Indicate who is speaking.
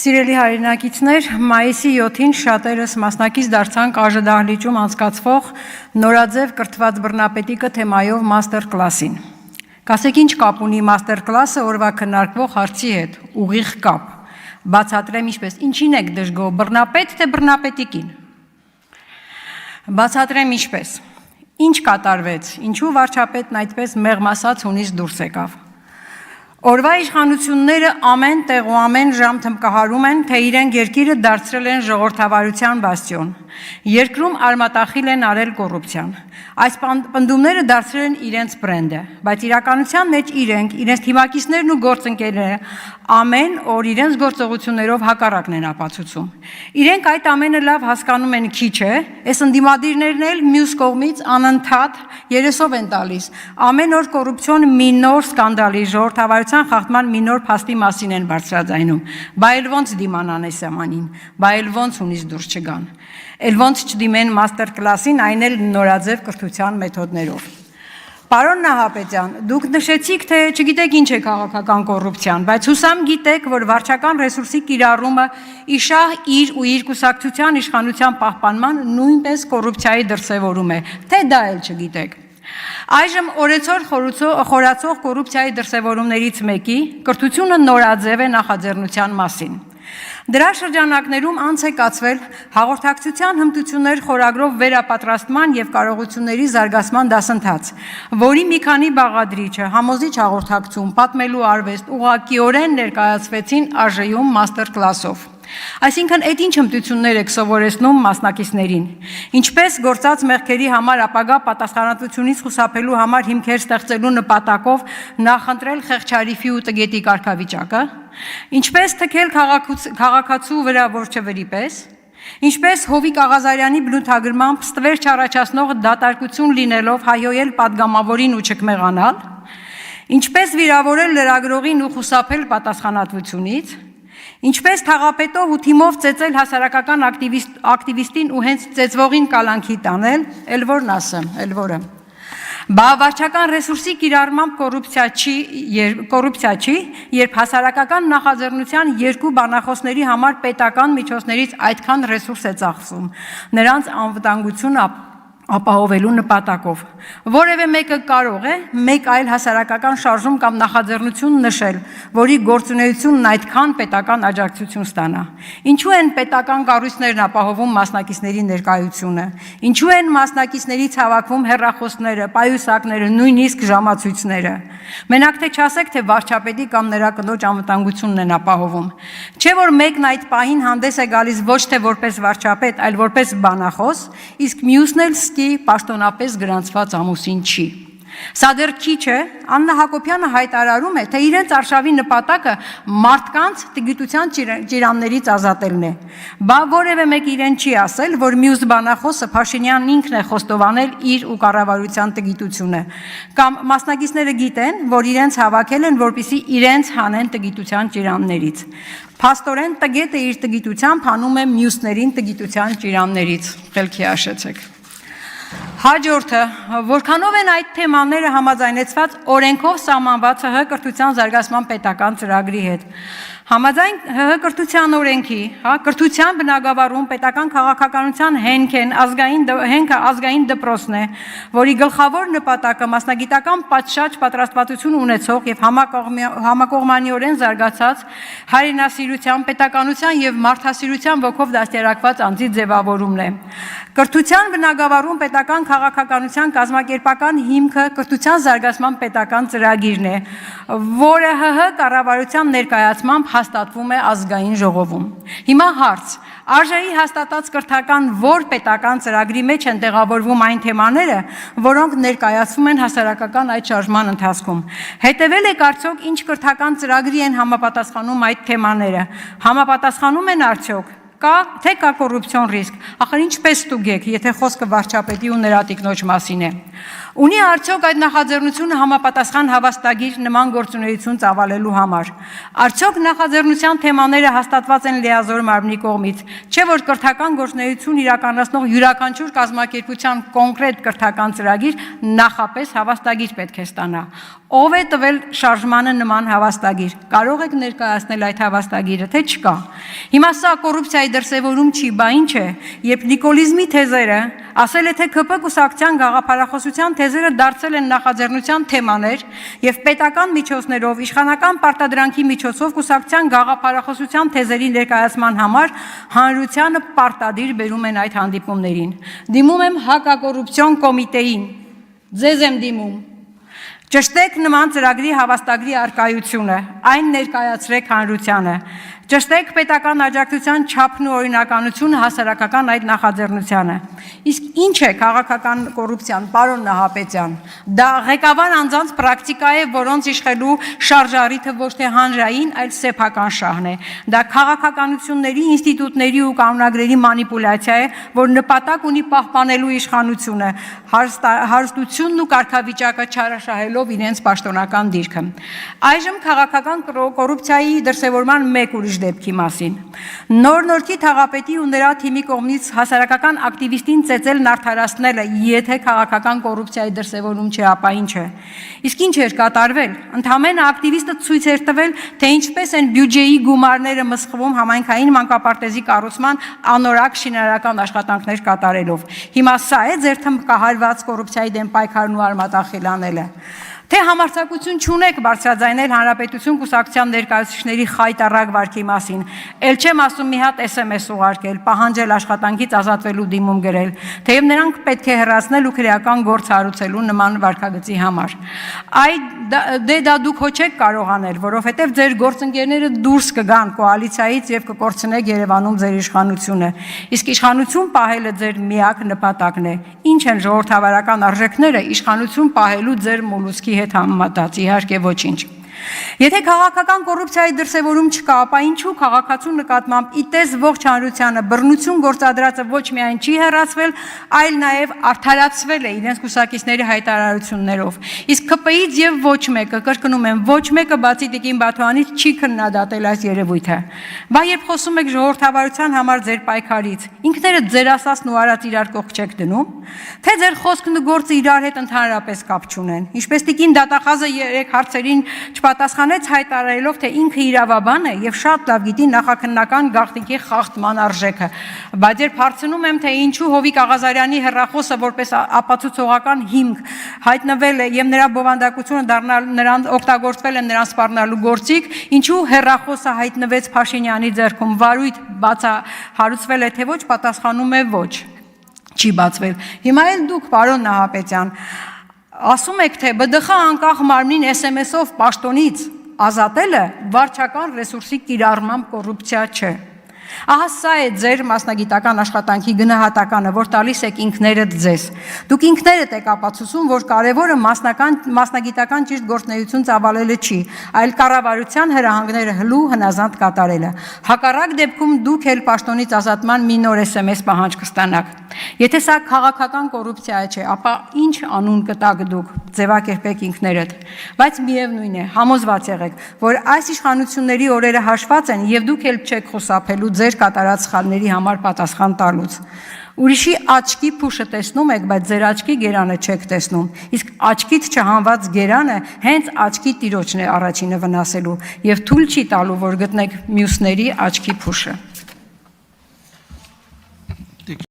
Speaker 1: Սիրելի հայրենակիցներ, մայիսի 7-ին շատերս մասնակից դարձանք Աժդահլիճում անցկացվող նորաձև կրթված բռնապետիկը թեմայով մաստեր կլասին։ Կասեք ինչ կապ ունի մաստեր կլասը օրվա քննարկվող հարցի հետ, ուղիղ կապ։ Բացատրեմ ինչպես, ինչին եք դժգոհ, բռնապետ թե բռնապետիկին։ Բացատրեմ ինչպես, ինչ կատարվեց, ինչու վարչապետն այդպես մեղմ ասած հունից դուրս եկավ։ Օրվա իշխանությունները ամեն տեղ ու ամեն ժամ թմկահարում են, թե իրենք երկիրը դարձրել են ժողովրդավարության բաստիոն։ Երկրում արմատախիլ են արել կոռուպցիան։ Այս պնդումները դարձրել են իրենց բրենդը, բայց իրականության մեջ իրենց թիմակիցներն ու գործընկերները ամեն օր իրենց գործողություններով հակառակն են ապացուցում։ Իրենք այդ ամենը լավ հասկանում են քիչ է, այս ընդդիմադիրներն էլ մյուս կողմից անընդհատ երեսով են տալիս։ Ամեն օր կոռուպցիոն մի նոր սկանդալի ժողովրդավարության խախտման մի նոր փաստի մասին են բարձրաձայնում։ Բա էլ ոնց դիմանան այս ամանին, բա էլ ոնց ունից դուրս չգան։ Էլ ոնց չդիմեն մաստեր կլասին, այն էլ նորաձև կրթության մեթոդներով։ Պարոն Նահապետյան, դուք նշեցիք, թե չգիտեք ինչ է քաղաքական կոռուպցիան, բայց հուսամ գիտեք, որ վարչական ռեսուրսի կիրառումը իշահ իր ու իր կուսակցության իշխանության պահպանման նույնպես կոռուպցիայի դրսևորում է, թե դա էլ չգիտեք։ Այժմ օրեցօր խորացող կոռուպցիայի դրսևորումներից մեկի կրթությունը նորաձև է նախաձեռնության մասին։ Դրա շրջանակներում անց է կացվել հաղորդակցության հմտություններ խորագրով վերապատրաստման և կարողությունների զարգացման դասընթաց, որի մի քանի բաղադրիչը համոզիչ հաղորդակցում, պատմելու արվեստ ուղղակիորեն ներկայացվեցին ԱԺ-ում մաստեր կլասով։ Այսինքն, այդ ինչ հմտություններ եք սովորեցնում մասնակիցներին, ինչպես գործած մեղքերի համար ապագա պատասխանատվությունից խուսափելու համար հիմքեր ստեղծելու նպատակով նախընտրել խեղճարիֆի ու տգետի կարգավիճակը, ինչպես թքել քաղաքացու վրա որջվերի պես, ինչպես Հովիկ Աղազարյանի բնութագրմամբ ստվեր չառաջացնող դատարկություն լինելով հայհոյել պատգամավորին ու չկմեղանալ, ինչպես վիրավորել լրագրողին ու խուսափել պատասխանատվությունից, ինչպես թաղապետով ու թիմով ծեծել հասարակական ակտիվիստին ու հենց ծեծվողին կալանքի տանել, էլ որն ասեմ, էլ որը։ Բա վարչական ռեսուրսի կիրառմամբ կոռուպցիա չի, երբ հասարակական նախաձեռնության երկու բանախոսների համար պետական միջոցներից այդքան ռեսուրս է ծախսում, նրանց անվտանգությունը ապահովելու նպատակով։ Որևէ մեկը կարող է մեկ այլ հասարակական շարժում կամ նախաձեռնություն նշել, որի գործունեությունն այդքան պետական աջակցություն ստանա։ Ինչու են պետական կառույցներն ապահովում մասնակիցների ներկայությունը, ինչու են մասնակիցներից հավաքվում հեռախոսները, պայուսակները, նույնիսկ ժամացույցները։ Մենակ թե չասեք, թե վարչապետի կամ նրա կնոջ անվտանգությունն են ապահովում։ Չէ՞ որ մեկն այդ պահին հանդես է գալիս ոչ թե որպես վարչապետ, այլ որպես բանախոս, իսկ մյուսն էլ պաշտոնապես գրանցված ամուսին չի։ Սա դեռ քիչ է, Աննա Հակոբյանը հայտարարում է, թե իրենց արշավի նպատակը մարդկանց տգիտության ճիրաններից ազատելն է։ Բա որևէ մեկ իրեն չի ասել, որ մյուս բանախոսը Փաշինյանն ինքն է խոստովանել իր ու կառավարության տգիտությունը, կամ մասնակիցները գիտեն, որ իրենց հավաքել են, որպեսզի իրենց հանեն տգիտության ճիրաններից։ Փաստորեն տգետը իր տգիտությամբ հանում է մյուսներին տգիտության ճիրաններից։ Խելքի հաշեցեք։ Հաջորդը, որքանով են այդ թեմաները համաձայնեցված օրենքով սահմանված ՀՀ կրթության զարգացման պետական ծրագրի հետ։ Համաձայն ՀՀ կրթության օրենքի, կրթության բնագավառում պետական քաղաքականության հենքը ազգային դպրոցն է, որի գլխավոր նպատակը մասնագիտական պատշաճ պատրաստվածություն ունեցող և համակողմանիորեն զարգացած հայրենասիրության, պետականության և մարդասիրության ոգով դաստիարակված անձի ձևավորումն է։ Կրթության բնագավառում պետական քաղաքականության կազմակերպական հիմքը կրթության զարգացման պետական ծրագիրն է, որը ՀՀ կառավարության ներկայացմամբ հաստատվում է ազգային ժողովում։ Հիմա հարց. ԱԺ-ի հաստատած կրթական որ պետական ծրագրի մեջ են տեղավորվում այն թեմաները, որոնք ներկայացվում են հասարակական այդ շարժման ընթացքում։ Հետևել եք արդյոք ինչ կրթական ծրագրի են համապատասխանում այդ թեմաները։ Համապատասխանում են արդյոք Թե կա կոռուպցիոն ռիսկ, ախր ինչպես ստուգեք, եթե խոսքը վարչապետի ու նրա տիկնոջ մասին է։ Ունի արդյոք այդ նախաձեռնությունը համապատասխան հավաստագիր նման գործունեություն ծավալելու համար։ Արդյոք նախաձեռնության թեմաները հաստատված են լիազոր մարմնի կողմից, չէ որ կրթական գործունեություն իրականացնող յուրաքանչյուր կազմակերպության կոնկրետ կրթական ծրագիր նախապես հավաստագիր պետք է ստանա։ Ով է տվել շարժմանը նման հավաստագիր։ Կարող եք ներկայացնել այդ հավաստագիրը, թե չկա։ Հիմա սա կոռուպցիայի դրսևորում չի, բա ինչ է, երբ նիկոլիզմի թեզերը ասել է, թե ԿՊ կուսակցության գաղափարախոսության թեզերը դարձել են նախաձեռնության թեմաներ եւ պետական միջոցներով, իշխանական պարտադրանքի միջոցով կուսակցության գաղափարախոսության թեզերի ներկայացման համար հանրությանը պարտադիր բերում են այդ հանդիպումներին։ Դիմում եմ հակակոռուպցիոն կոմիտեին, ձեզ եմ դիմում։ Ճշտեք նման ծրագրի հավաստագրի արկայությունը, այն ներկայացրեք հանրությանը։ Ճշտեք պետական աջակցության չափն ու օրինականությունը հասարակական այդ նախաձեռնությանը։ Իսկ ինչ է քաղաքական կոռուպցիան, պարոն Նահապետյան։ Դա ղեկավար անձանց պրակտիկա է, որոնց իշխելու շարժառիթը ոչ թե հանրային, այլ սեփական շահն է։ Դա քաղաքականությունների, ինստիտուտների ու կանոնագրերի մանիպուլյացիա է, որ նպատակ ունի պահպանելու իշխանությունը, հարստությունն ու կարգավիճակը չարաշահելով իրենց պաշտոնական դիրքը։ Այժմ քաղաքական կոռուպցիայի դրսևորման մեկ ուրիշ դեպքի մասին։ Նոր-Նորքի թաղապետի ու նրա թիմի կողմից հասարակական ակտիվիստին ծեծելն արդարացնելը, եթե քաղաքական կոռուպցիայի դրսևորում չէ, ապա ինչ է։ Իսկ ինչ էր կատարվել։ Ընդհանրապես ակտիվիստը ցույց էր տվել, թե ինչպես են բյուջեի գումարները մսխվում համայնքային մանկապարտեզի կառուցման անորակ շինարարական աշխատանքներ կատարելով։ Հիմա սա է ձեր թմբկահարված կոռուպցիայի դեմ պայքարն ու արմատախիլանելը։ Թե համարձակություն չունեք բարձրաձայնել հանրապետություն կուսակցության ներկայացուցիչների խայտառակ վարքի մասին, ել չեմ ասում մի հատ SMS ուղարկել, պահանջել աշխատանքից ազատվելու դիմում գրել, թեև նրանք պետք է հեռացնել ու քրեական գործ հարուցելու նման վարքագծի համար։ Դե դա դուք հո չեք կարող անել, որովհետև ձեր գործընկերները դուրս կգան կոալիցիայից եւ կկորցնեք Երևանում ձեր իշխանությունը։ Իսկ իշխանություն պահելը ձեր միակ նպատակն է։ Ինչ են ժողովրդավարական արժեքները իշխանություն պահելու ձեր մոլուցքի հետ համեմատած, իհարկե ոչինչ։ Եթե քաղաքական կոռուպցիայի դրսևորում չկա, ապա ինչու քաղաքացու նկատմամբ իտես ողջ հանրությանը բռնություն գործադրածը ոչ միայն չի հեռացվել, այլ նաև արդարացվել է իրենց կուսակիցների հայտարարություններով։ Իսկ ԿՊ-ից եւ ոչ մեկը, կրկնում եմ, ոչ մեկը բացի Տիկին Բաթոյանից չի քննադատել այս երևույթը։ Բա երբ խոսում եք ժողովրդավարության համար ձեր պայքարից, ինքներդ ձեր ասածն ու արած իրար կողք չեք դնում, թե ձեր խոսքն ու գործը իրար հետ ընդհանրապես կապ չունեն։ Ինչպես Տիկին Դատախազը երեք հարցերին պատասխանեց հայտարարելով, թե ինքը իրավաբան է եւ շատ լավ գիտի նախաքննական գաղտնիքի խախտման արժեքը։ Բայց երբ հարցնում եմ, թե ինչու Հովիկ Աղազարյանի հեռախոսը որպես ապացուցողական հիմք հայտնվել է եւ նրա բովանդակությունը դառնալ նրան օգտագործվել է նրան սպառնալու գործիք, ինչու հեռախոսը հայտնվեց Փաշինյանի ձեռքում, վարույթ հարուցվել է, թե ոչ, պատասխանում է ոչ, չի բացվել։ Հիմա էլ դուք, պարոն Նահապետյան, ասում եք, թե ԲԴԽ անկախ մարմնին SMS-ով պաշտոնից ազատելը վարչական ռեսուրսի կիրառմամբ կոռուպցիա չէ։ Ահա սա է ձեր մասնագիտական աշխատանքի գնահատականը, որ տալիս եք ինքներդ ձեզ։ Դուք ինքներդ եք ապացուցում, որ կարևորը մասնագիտական ճիշտ գործունեություն ծավալելը չի, այլ կառավարության հրահանգները հլու հնազանդ կատարելը։ Հակառակ դեպքում դուք էլ պաշտոնից ազատման մի նոր SMS պահանջ կստանաք։ Եթե սա քաղաքական կոռուպցիա չէ, ապա ինչ անուն կտաք դուք, ձևակերպեք ինքներդ։ Բայց միևնույն է, համոզված եղեք, որ այս իշխանությունների օրերը հաշված են եւ դուք էլ չեք խուսափելու ձեր կատարած սխալների համար պատասխան տալուց։ Ուրիշի աչքի փուշը տեսնում եք, բայց ձեր աչքի գերանը չեք տեսնում։ Իսկ աչքից չհանված գերանը հենց աչքի տիրոջն է առաջինը վնասելու եւ թույլ չի տալու, որ գտնեք մյուսների աչքի փուշը։